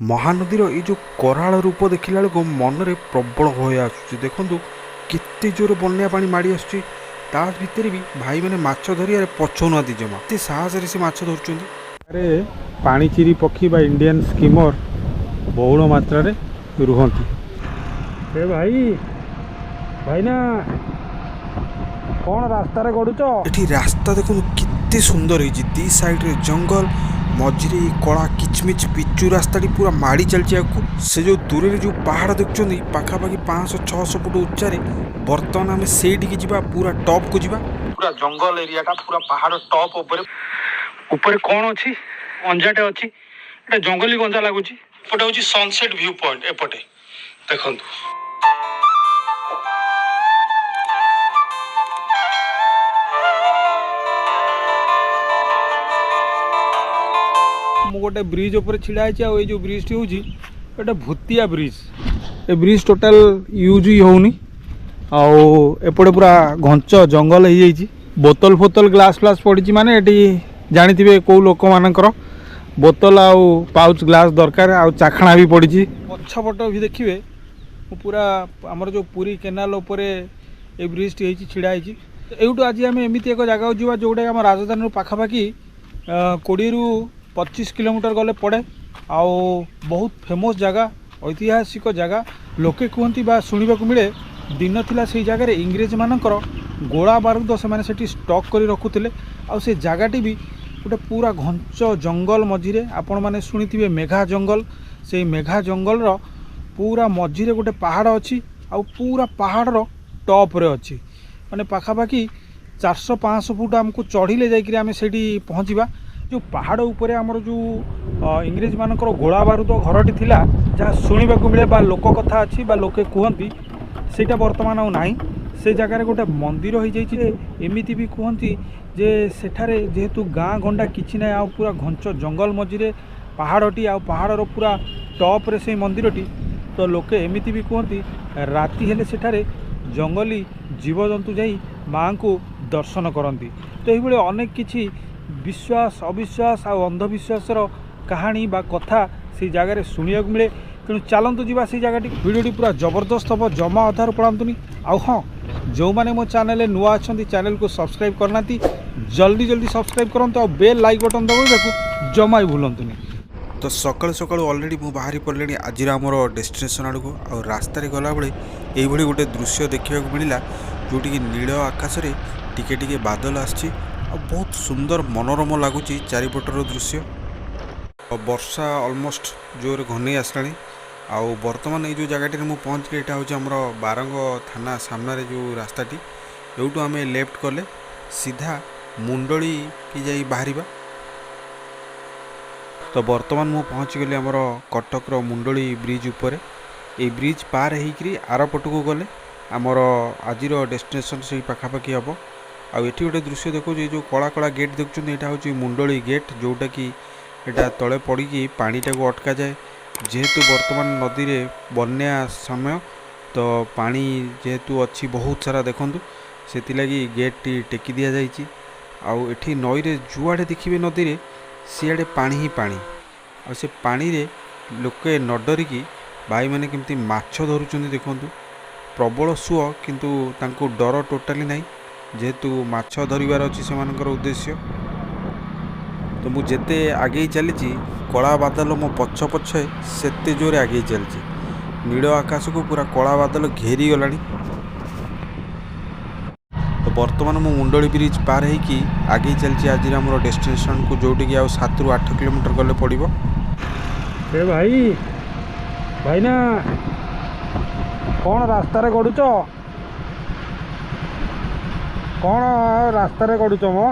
महानदीर ये जो कराल रूप देखला बेलू मनरे प्रबल भय आसुची। देखु केते जोर बन्या पानी माड़ी आसुची। ता भितर भी भाई मैंने माछ धरिया पछौना जमा एते साहस से माछ धरुचंदी। अरे पाणिचिरी पक्षी बा इंडियन स्कीमर बहुल मात्रा रे रुहंती। ए भाई भाई ना कौन रास्ता रे गडुच? एठी रास्ता देखु केते सुंदर है। दी साइड रे जंगल मझिरे कला किचमिच पिचु रास्ताटी पूरा माड़ी चलती। से जो दूर रे जो पहाड़ देखुं पाखापाखि 500-600 फुट उच्चा बर्तमान आम से पूरा टॉप को जीवा। पूरा जंगल एरिया टा पूरा पहाड़ टॉप ऊपर कौन अच्छी अंजाटे अच्छी एटा जंगली गंजा लगुच। एपटे हूँ सनसेट व्यू पॉइंट। एपटे देखु मु गोटे ब्रिज ऊपर छिड़ा है। जो ब्रिज टी हूँ भूतिया ब्रिज। ए ब्रिज टोटाल यूज ही होनी। एपटे पूरा घंच जंगल हो जाइए। बोतल फोतल ग्लास फ्लास पड़ी माने ये जानी कौ लोक मानकर बोतल आउ पाउच ग्लास दरकार आउ चाखणा भी पड़ी। पछपट भी देखिए पूरा आमर जो पुरी केनाल उपर ए ब्रिज टी छिड़ा यूँ आज आम एमती एक जगह जावा जोटा आम राजधानी पाखापाखि 20 ରୁ 25 किलोमीटर गले पड़े। आउ बहुत फेमस जगह ऐतिहासिक जगह लोके कहती शुणा मिले दिन थिला से जगह इंग्रेज मानकर गोला बारूद से स्टॉक कर रखुले। आ से जगहटी भी गोटे पूरा घंच जंगल मझिरे आपण मैंने शुणी मेघा जंगल। से मेघा जंगल रो पूरा मझिरे गोटे पहाड़ अच्छी। आ पूरा पहाड़ टॉप रे अच्छी माने पाखापाखि 400-500 फुट आमको चढ़िले जाकि आम से पहुँचा। जो पहाड़ उपरे आमर जो इंग्रेज मानकर गोला बारूद घरटी थिला जहाँ शुणा मिले बा लोक कथा अच्छी बा लोके कहती सेटा बर्तमान आउ नाही। से जगार गोटे मंदिर हो जाइए। एमती भी कहती जे सेठारे जेहेतु गाँ गंडा किछि ना आ पूरा घंच जंगल मझिरे पहाड़टी आ पहाड़र पूरा टॉप रे से मंदिरटी। तो लोके एमती भी कहती राति हेले सेठारे जंगली जीवजंतु जाई माँ को दर्शन करती। तो ये अनेक किछि विश्वास अविश्वास आ अंधविश्वासर कहानी बा कथा से जगह शुणा मिले। तेणु चलतु जावा से जगह। वीडियोटी पूरा जबरदस्त हम जमा अधार पड़ातुनि। आउ हाँ जो मैंने मो चैनल नुआ अच्छा चैनल को सब्सक्राइब करना जल्दी जल्दी सब्सक्राइब करते और बेल लाइक बटन दबाइबा जमा ही भूलतुनि। तो सकाल सकाल अलरेडी मु बाहरी पड़े आज आमर डेस्टिनेशन आड़ को। आ रास्त गला बेले ये गोटे दृश्य देखा मिलला जोटि कि नील आकाश रे टिके टिके बादल आछि। बहुत सुंदर मनोरम लगुच चारिपटर दृश्य। वर्षा ऑलमोस्ट जोर घन आसला। आउ बर्तमान ये जो जगह मुझे पहुँचली यहाँ हूँ आमर बारंग थाना सामने जो रास्ताटी यूँ आम लेफ्ट कले सीधा मुंडली की जाई बाहर। तो बर्तमान मुझे पहुँच गली आमर कटक मुंडली ब्रिज उपर। ये ब्रिज पार होकर आरपट को गले आमर आज डेस्टिनेशन से पाखापाखि हम। आउ एठी गोटे दृश्य देखो जो कला कला गेट देखुं यहाँ हूँ मुंडली गेट जोटा कि यहाँ तले पड़ी पानीटा को अटका जाए। जेहेतु वर्तमान नदी रे बन्या समय तो पानी जेहेतु अच्छी बहुत सारा देखूँ से गेट टी टेकी दि जाइए। आउ एठी नई रे जुआड़े देखिए नदी रे सियाड़े पानी ही पानी। आ से पानी रे लोके न डरिकी भाई मैंने केमती माछ धरुचंदी देखूँ। प्रबल सुअ किंतु तांको डर टोटाली नहीं जेहेतु माछ धरिबार अच्छी से उद्देश्य। तो मुझे जेते आगे चली कला बादल मो पछ पछे सेते जोरे आगे चलची। नील आकाश को पूरा कला बादल घेरी गला। तो बर्तमान मो मुंडली ब्रिज पार होगी आगे चलची आज आम डेस्टिनेशन को जोटि कि 7 ରୁ 8 किलोमीटर गले पड़ो। ए भाई भाई ना कौन रास्ता रे गडुच? कौन रास्ता रे गडुच मो?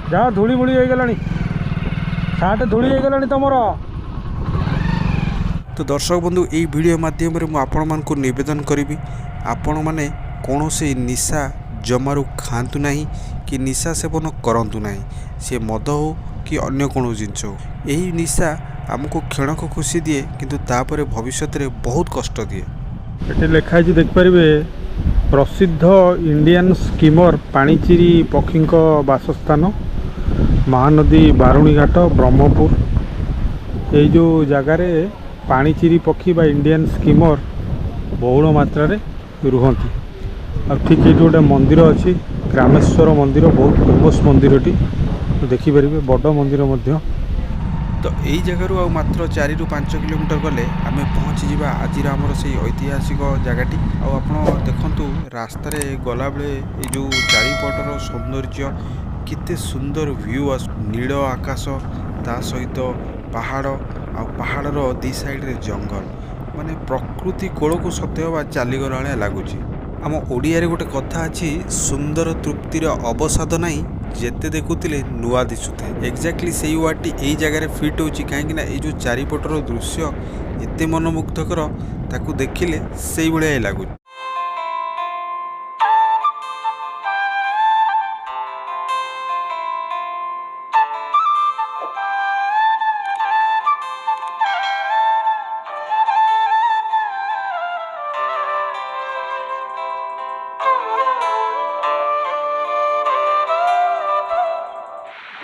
जहाँ धूली मुड़ी हो गलानी साटे धूली हो गलानी तुमर। तो दर्शक बंधु यही वीडियो माध्यम आपण मान को निवेदन करी आपण माने कौन से निशा जमारू खातु नहीं कि निशा सेवन करंतु नहीं। से मद हो कि अन्य कौन जिनस हो। यही निशा आमको क्षणक खुशी दिए किंतु तापर भविष्य रे बहुत कष्ट दिए। ये लिखाई देखिपारे प्रसिद्ध इंडियन स्कीमर पाणिचिरी पक्षी बासस्थान महानदी बारुणीघाट ब्रह्मपुर। এই ଯେଉଁ ଜାଗାରେ ପାଣିଚିରି ପକ୍ଷୀ ବା ଇଣ୍ଡିଆନ୍ ସ୍କିମର ବହୁଳ ମାତ୍ରାରେ ରୁହନ୍ତି। ଆଉ ଠିକ୍ ଏଇଠି ଗୋଟେ ମନ୍ଦିର ଅଛି, ଗ୍ରାମେଶ୍ୱର ମନ୍ଦିର, ବହୁତ ଫେମସ୍ ମନ୍ଦିରଟି ଦେଖିପାରିବେ, ବଡ଼ ମନ୍ଦିର ମଧ୍ୟ। ତ ଏଇ ଜାଗାରୁ ଆଉ ମାତ୍ର 4 ରୁ 5 କିଲୋମିଟର ଗଲେ ଆମେ ପହଞ୍ଚିଯିବା ଆଜିର ଆମର ସେଇ ଐତିହାସିକ ଜାଗାଟି। ଆଉ ଆପଣ ଦେଖନ୍ତୁ ରାସ୍ତାରେ ଗଲାବେଳେ ଏଇ ଯେଉଁ ଚାରିପଟର ସୌନ୍ଦର୍ଯ୍ୟ, କେତେ ସୁନ୍ଦର ଭ୍ୟୁ ଆସୁ, ନୀଳ ଆକାଶ ତା ସହିତ ପାହାଡ଼, ଆଉ ପାହାଡ଼ର ଦି ସାଇଡ଼ରେ ଜଙ୍ଗଲ, ମାନେ ପ୍ରକୃତି କୋଳକୁ ସତେ ବା ଚାଲିଗଲା ଭଳିଆ ଲାଗୁଛି। ଆମ ଓଡ଼ିଆରେ ଗୋଟେ କଥା ଅଛି, ସୁନ୍ଦର ତୃପ୍ତିର ଅବସାଦ ନାହିଁ, ଯେତେ ଦେଖୁଥିଲେ ନୂଆ ଦିଶୁଥାଏ। ଏକ୍ଜାକ୍ଟଲି ସେଇ ୱାର୍ଡ଼ଟି ଏଇ ଜାଗାରେ ଫିଟ୍ ହେଉଛି, କାହିଁକିନା ଏଇ ଯେଉଁ ଚାରିପଟର ଦୃଶ୍ୟ ଏତେ ମନମୁଗ୍ଧକର, ତାକୁ ଦେଖିଲେ ସେଇଭଳିଆ ହିଁ ଲାଗୁଛି।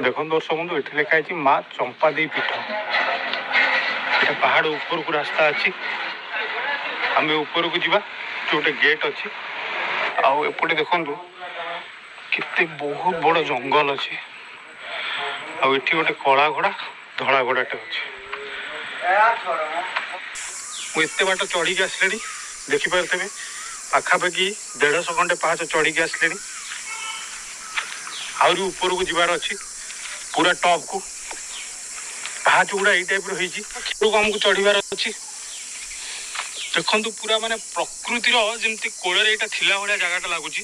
ଦେଖନ୍ତୁ ଦର୍ଶକ ବନ୍ଧୁ, ଏଠି ଲେଖା ହେଇଛି ମା ଚମ୍ପାଦେଇ ପୀଠ। ଏଟା ପାହାଡ଼ ଉପରକୁ ରାସ୍ତା ଅଛି, ଆମେ ଉପରକୁ ଯିବା, ଗୋଟେ ଗେଟ୍ ଅଛି। ଆଉ ଏପଟେ ଦେଖନ୍ତୁ କେତେ ବହୁତ ବଡ଼ ଜଙ୍ଗଲ ଅଛି। ଆଉ ଏଠି ଗୋଟେ କଳା ଘୋଡ଼ା, ଧଳା ଘୋଡ଼ାଟେ ଅଛି। ମୁଁ ଏତେ ବାଟ ଚଢ଼ିକି ଆସିଲିଣି, ଦେଖିପାରୁଥିବେ ପାଖାପାଖି 150 ଖଣ୍ଡେ ପାହାଚ ଚଢ଼ିକି ଆସିଲିଣି। ଆହୁରି ଉପରକୁ ଯିବାର ଅଛି, ପୁରା ଟପକୁ। ପାହାଚ ଗୁଡ଼ା ଏଇ ଟାଇପ୍ର ହେଇଛି, ଉପରକୁ ଆମକୁ ଚଢ଼ିବାର ଅଛି। ଦେଖନ୍ତୁ ପୁରା ମାନେ ପ୍ରକୃତିର ଯେମିତି କୋଳରେ ଏଇଟା ଥିଲା ଭଳିଆ ଜାଗାଟା ଲାଗୁଛି।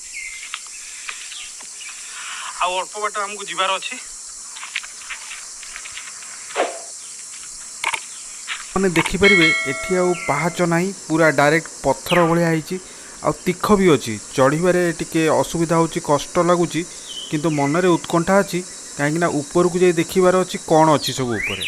ଆଉ ଅଳ୍ପ ବାଟ ଆମକୁ ଯିବାର ଅଛି। ମାନେ ଦେଖିପାରିବେ ଏଠି ଆଉ ପାହାଚ ନାହିଁ, ପୁରା ଡାଇରେକ୍ଟ ପଥର ଭଳିଆ ହେଇଛି। ଆଉ ତୀଖ ବି ଅଛି, ଚଢ଼ିବାରେ ଟିକେ ଅସୁବିଧା ହେଉଛି, କଷ୍ଟ ଲାଗୁଛି, କିନ୍ତୁ ମନରେ ଉତ୍କଣ୍ଠା ଅଛି, କାହିଁକିନା ଉପରକୁ ଯାଇ ଦେଖିବାର ଅଛି କ'ଣ ଅଛି ସବୁ ଉପରେ।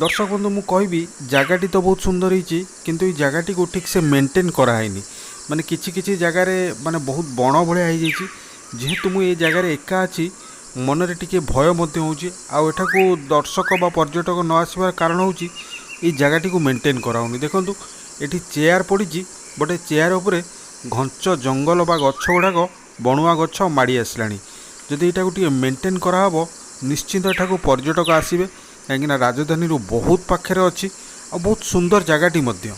ଦର୍ଶକ ବନ୍ଧୁ, ମୁଁ କହିବି ଜାଗାଟି ତ ବହୁତ ସୁନ୍ଦର ହେଇଛି, କିନ୍ତୁ ଏଇ ଜାଗାଟିକୁ ଠିକ୍ ସେ ମେଣ୍ଟେନ୍ କରାହେଇନି। ମାନେ କିଛି କିଛି ଜାଗାରେ ମାନେ ବହୁତ ବଣ ଭଳିଆ ହେଇଯାଇଛି। ଯେହେତୁ ମୁଁ ଏଇ ଜାଗାରେ ଏକା ଅଛି, ମନରେ ଟିକେ ଭୟ ମଧ୍ୟ ହେଉଛି। ଆଉ ଏଠାକୁ ଦର୍ଶକ ବା ପର୍ଯ୍ୟଟକ ନ ଆସିବାର କାରଣ ହେଉଛି ଏଇ ଜାଗାଟିକୁ ମେଣ୍ଟେନ୍ କରାହେଉନି। ଦେଖନ୍ତୁ ଏଠି ଚେୟାର ପଡ଼ିଛି, ଗୋଟେ ଚେୟାର ଉପରେ ଘଞ୍ଚ ଜଙ୍ଗଲ ବା ଗଛ ଗୁଡ଼ାକ, ବଣୁଆ ଗଛ ମାଡ଼ି ଆସିଲାଣି। ଯଦି ଏଇଟାକୁ ଟିକେ ମେଣ୍ଟେନ୍ କରାହେବ, ନିଶ୍ଚିନ୍ତ ଏଠାକୁ ପର୍ଯ୍ୟଟକ ଆସିବେ, କାହିଁକିନା ରାଜଧାନୀରୁ ବହୁତ ପାଖରେ ଅଛି, ଆଉ ବହୁତ ସୁନ୍ଦର ଜାଗାଟି ମଧ୍ୟ।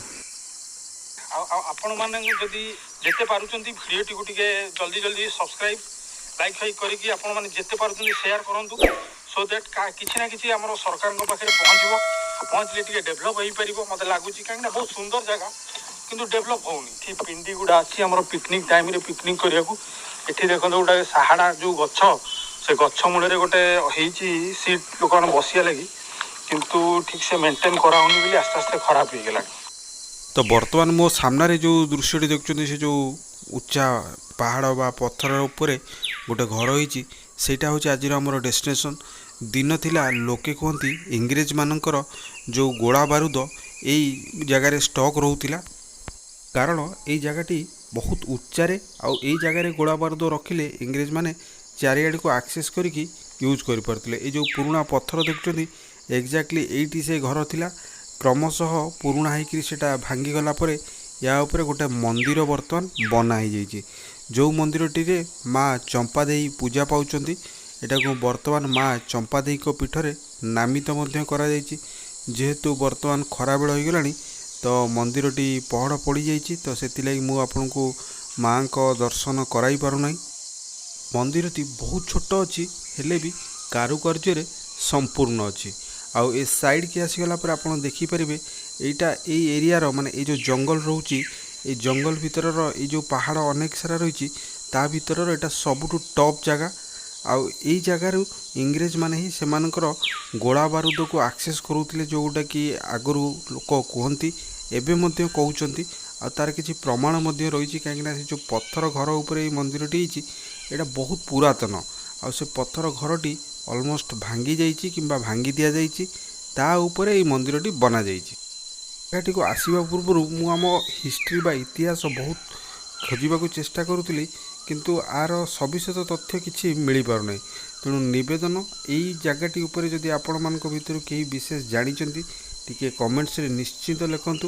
ଆଉ ଆପଣମାନଙ୍କୁ ଯଦି ଯେତେ ପାରୁଛନ୍ତି ଭିଡ଼ିଓଟିକୁ ଟିକେ ଜଲ୍ଦି ଜଲ୍ଦି ସବସ୍କ୍ରାଇବ୍, ଲାଇକ୍ ଫାଇକ୍ କରିକି ଆପଣମାନେ ଯେତେ ପାରୁଛନ୍ତି ସେୟାର କରନ୍ତୁ, ସୋ ଦ୍ୟାଟ୍ କିଛି ନା କିଛି ଆମର ସରକାରଙ୍କ ପାଖରେ ପହଞ୍ଚିବ। ପହଞ୍ଚିଲେ ଟିକେ ଡେଭଲପ୍ ହେଇପାରିବ ମୋତେ ଲାଗୁଛି, କାହିଁକିନା ବହୁତ ସୁନ୍ଦର ଜାଗା କିନ୍ତୁ ଡେଭଲପ୍ ହେଉନି। ଏଠି ପିଣ୍ଡି ଗୁଡ଼ା ଅଛି ଆମର ପିକନିକ୍ ଟାଇମ୍ରେ ପିକନିକ୍ କରିବାକୁ। ଏଠି ଦେଖନ୍ତୁ ଗୋଟେ ସାହାଡ଼ା ଯେଉଁ ଗଛ, ସେ ଗଛ ମୂଳରେ ଗୋଟେ ହେଇଛି ସିଟ୍ ଲୋକମାନେ ବସିବା ଲାଗି, କିନ୍ତୁ ଠିକ୍ ସେ ମେଣ୍ଟେନ୍ କରାହେଉନି ବୋଲି ଆସ୍ତେ ଆସ୍ତେ ଖରାପ ହେଇଗଲାଣି। ତ ବର୍ତ୍ତମାନ ମୋ ସାମ୍ନାରେ ଯେଉଁ ଦୃଶ୍ୟଟି ଦେଖୁଛନ୍ତି, ସେ ଯେଉଁ ଉଚ୍ଚା ପାହାଡ଼ ବା ପଥର ଉପରେ ଗୋଟେ ଘର ହେଇଛି, ସେଇଟା ହେଉଛି ଆଜିର ଆମର ଡେଷ୍ଟିନେସନ୍। ଦିନ ଥିଲା ଲୋକେ କୁହନ୍ତି ଇଂରେଜମାନଙ୍କର ଯେଉଁ ଗୋଳା ବାରୁଦ ଏଇ ଜାଗାରେ ଷ୍ଟକ୍ ରହୁଥିଲା, କାରଣ ଏଇ ଜାଗାଟି ବହୁତ ଉଚ୍ଚାରେ, ଆଉ ଏଇ ଜାଗାରେ ଗୋଳା ବାରୁଦ ରଖିଲେ ଇଂରେଜମାନେ ଚାରିଆଡ଼କୁ ଆକ୍ସେସ୍ କରିକି ୟୁଜ୍ କରିପାରୁଥିଲେ। ଏଇ ଯେଉଁ ପୁରୁଣା ପଥର ଦେଖୁଛନ୍ତି, ଏକ୍ଜାକ୍ଟଲି ଏଇଠି ସେ ଘର ଥିଲା। କ୍ରମଶଃ ପୁରୁଣା ହେଇକିରି ସେଇଟା ଭାଙ୍ଗିଗଲା ପରେ ୟା ଉପରେ ଗୋଟେ ମନ୍ଦିର ବର୍ତ୍ତମାନ ବନା ହେଇଯାଇଛି, ଯେଉଁ ମନ୍ଦିରଟିରେ ମା ଚମ୍ପାଦେଇ ପୂଜା ପାଉଛନ୍ତି। ଏଟାକୁ ବର୍ତ୍ତମାନ ମା ଚମ୍ପାଦେଇଙ୍କ ପୀଠରେ ନାମିତ ମଧ୍ୟ କରାଯାଇଛି। ଯେହେତୁ ବର୍ତ୍ତମାନ ଖରାବେଳ ହୋଇଗଲାଣି, ତ ମନ୍ଦିରଟି ପହଡ଼ ପଡ଼ିଯାଇଛି, ତ ସେଥିଲାଗି ମୁଁ ଆପଣଙ୍କୁ ମାଙ୍କ ଦର୍ଶନ କରାଇ ପାରୁନାହିଁ। ମନ୍ଦିରଟି ବହୁତ ଛୋଟ ଅଛି, ହେଲେ ବି କାରୁକାର୍ଯ୍ୟରେ ସମ୍ପୂର୍ଣ୍ଣ ଅଛି। ଆଉ ଏ ସାଇଡ଼୍କି ଆସିଗଲା ପରେ ଆପଣ ଦେଖିପାରିବେ ଏଇଟା ଏଇ ଏରିଆର, ମାନେ ଏଇ ଯେଉଁ ଜଙ୍ଗଲ ରହୁଛି, ଏଇ ଜଙ୍ଗଲ ଭିତରର ଏଇ ଯେଉଁ ପାହାଡ଼ ଅନେକ ସାରା ରହିଛି, ତା ଭିତରର ଏଇଟା ସବୁଠୁ ଟପ୍ ଜାଗା। ଆଉ ଏଇ ଜାଗାରୁ ଇଂରେଜମାନେ ହିଁ ସେମାନଙ୍କର ଗୋଳା ବାରୁଦକୁ ଆକ୍ସେସ୍ କରୁଥିଲେ, ଯେଉଁଟାକି ଆଗରୁ ଲୋକ କୁହନ୍ତି, ଏବେ ମଧ୍ୟ କହୁଛନ୍ତି। ଆଉ ତାର କିଛି ପ୍ରମାଣ ମଧ୍ୟ ରହିଛି, କାହିଁକିନା ସେ ଯେଉଁ ପଥର ଘର ଉପରେ ଏଇ ମନ୍ଦିରଟି ହେଇଛି, ଏଇଟା ବହୁତ ପୁରାତନ। ଆଉ ସେ ପଥର ଘରଟି ଅଲମୋଷ୍ଟ ଭାଙ୍ଗି ଯାଇଛି କିମ୍ବା ଭାଙ୍ଗି ଦିଆଯାଇଛି, ତା ଉପରେ ଏଇ ମନ୍ଦିରଟି ବନାଯାଇଛି। ଜାଗାଟିକୁ ଆସିବା ପୂର୍ବରୁ ମୁଁ ଆମ ହିଷ୍ଟ୍ରି ବା ଇତିହାସ ବହୁତ ଖୋଜିବାକୁ ଚେଷ୍ଟା କରୁଥିଲି, କିନ୍ତୁ ଆର ସବିଶେଷ ତଥ୍ୟ କିଛି ମିଳିପାରୁନାହିଁ। ତେଣୁ ନିବେଦନ, ଏଇ ଜାଗାଟି ଉପରେ ଯଦି ଆପଣମାନଙ୍କ ଭିତରୁ କେହି ବିଶେଷ ଜାଣିଛନ୍ତି ଟିକେ କମେଣ୍ଟସରେ ନିଶ୍ଚିନ୍ତ ଲେଖନ୍ତୁ।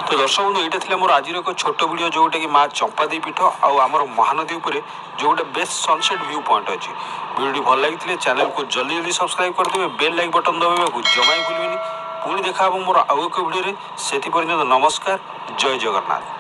तो दर्शक बंधु यहाँ थी मोर आज एक छोट वीडियो जोटा कि माँ चंपादेवी पीठ आमर महानदी उपर जो गोटे बेस्ट सनसेट व्यू पॉइंट अच्छी। वीडियो भल लगी चैनल को जल्दी जल्दी सब्सक्राइब करदे, बेल लाइक बटन दबाइबा जमा भूलें। पुणी देखा मोर आउ एक वीडियो से नमस्कार, जय जगन्नाथ।